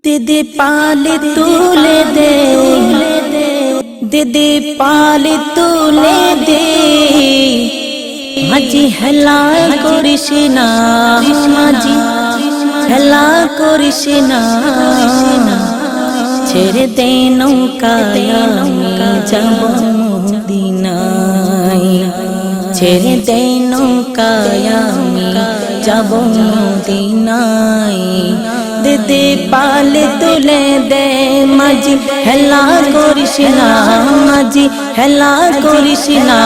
दीदी पाली तुले दे, दीदी पाली तुले दे, माजी हेला करिसिना, माजी हेला करिसिना, छेड़े दे नौकाय आमी जाबो मदिनाय, छेड़े दे नौकाय आमी जाबो मदिनाय। दीदी पाले तुले दे, माजी हेला करिसिना, माजी हेला करिसिना,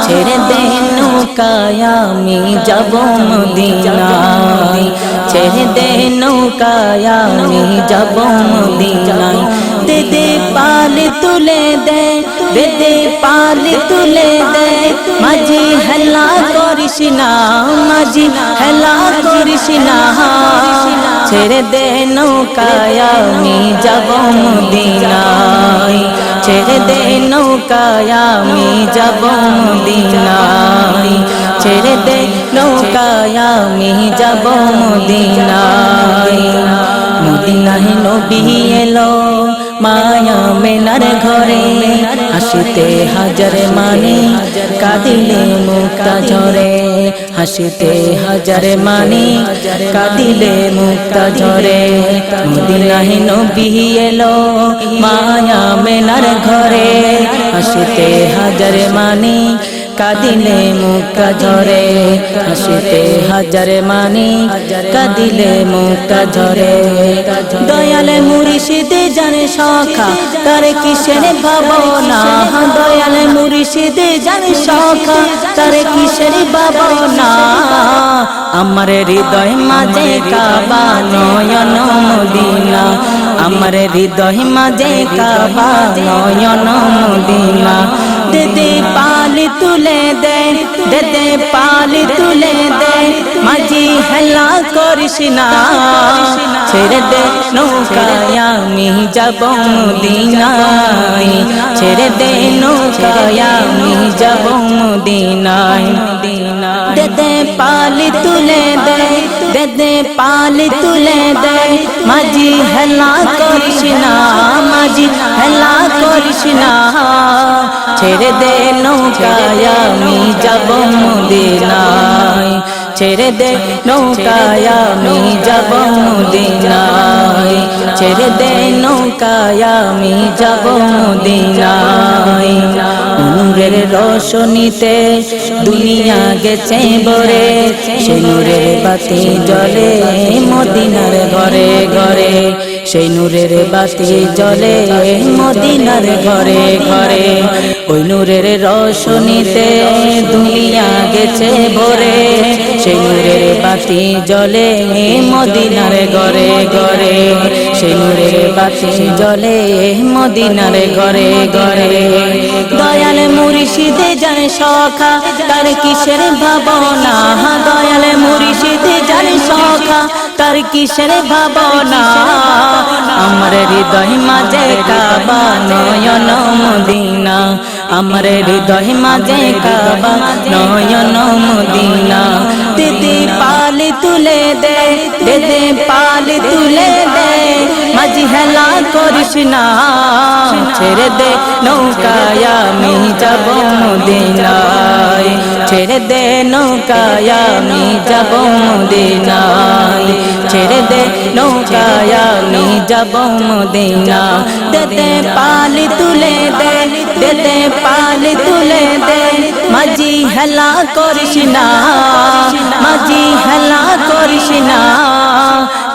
छेड़े दे नौकाय आमी जाबो मदिनाय, छेड़े दे नौकाय आमी जाबो मदिनाय। दीदी पाले तुले दे, दीदी पाले तुले दे, माजी हेला करिसिना, माजी हेला करिसिना, छेड़े दे नौकाय आमी जाबो मदिनाय, छेड़े दे नौकाय आमी जाबो मदिनाय, छेड़े दे नौकाय आमी जाबो मदिनाय। मदिनाय नबी एलो माया मेनार घरे, हासिते हाजार मानी कादिले मुक्ता झरे, हासिते हाजार मानी कादिले मुक्ता झरे। मदिनाय नबी एलो माया मेनार घरे, हासिते हाजार मानी कादिले मुक्ता झरे, हासिते हाजार मानी कादिले मुक्ता झरे। दयाल मुर्शिद जाने सखा तारे किसेर भावना, दयाल मुर्शिद जाने सखा तारे किसेर भावना। आमार हृदय माझे काबा नयन मदिना, आमार हृदय माझे काबा नयन मदिना। दीदी पाली तुले दे, दीदी पाली तुले दे, माजी हेला करिसिना, छेड़े दे नौकाय आमी जाबो मदिनाय, छेड़े दे नौकाय आमी जाबो मदिनाय। दीदी पाली तुले दे, दीदी पाली तुले दे, माजी हेला करिसिना, माजी हेला करिसिना, छेड़े दे नौकाय आमी जाबो मदिनाय, छेड़े दे नौकाय आमी जाबो मदिनाय, छेड़े दे नौकाय आमी जाबो मदिनाय। नूरेर रोशनीते दुनिया गेছে ভরে, সেই নূরের বাতি জ্বলে মদিনার ঘরে ঘরে, সেই নূরের বাতি জ্বলে মদিনার ঘরে ঘরে। ওই নূরের রোশনীতে দুনিয়া গেছে ভরে, সেই নূরের বাতি জ্বলে মদিনার ঘরে ঘরে, সেই নূরের বাতি জ্বলে মদিনার ঘরে ঘরে। দয়াল মুর্শিদ জানে সখা তার কিসের ভাবনা, দয়াল মুর্শিদ জানে সখা তার কিসের ভাবনা। আমার হৃদয় মাঝে কাবা নয়ন মদিনা, আমার হৃদয় মাঝে কাবা নয়ন মদিনা। দীদি পালি তুলে দে, দীদি পালি তুলে দে, মাঝি হেলা করিসনা, ছেড়ে দে নৌকায় আমি যাব মদিনায়, ছেড়ে দে নৌকায় আমি যাব মদিনায়, ছেড়ে দে নৌকায় আমি যাব মদিনা। দেতে পালি তুলে দে, দেতে পালি তুলে দে, মাঝি হেলা করিসনা, মাঝি হেলা করিসনা,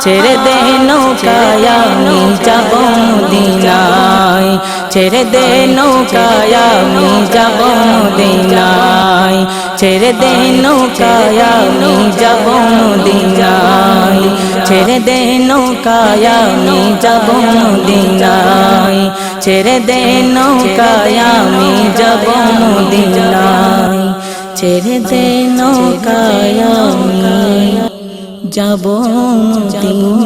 ছেড়ে দে নৌকায় আমি যাব মদিনায়, ছেড়ে দে নৌকায় আমি যাব মদিনায়, ছেড়ে দে নৌকায় আমি যাব মদিনায়, ছেড়ে দে নৌকায় আমি যাব মদিনায়, ছেড়ে দে নৌকায় আমি যাব মদিনায়, ছেড়ে দে নৌকায় আমি যাব মদিনায়।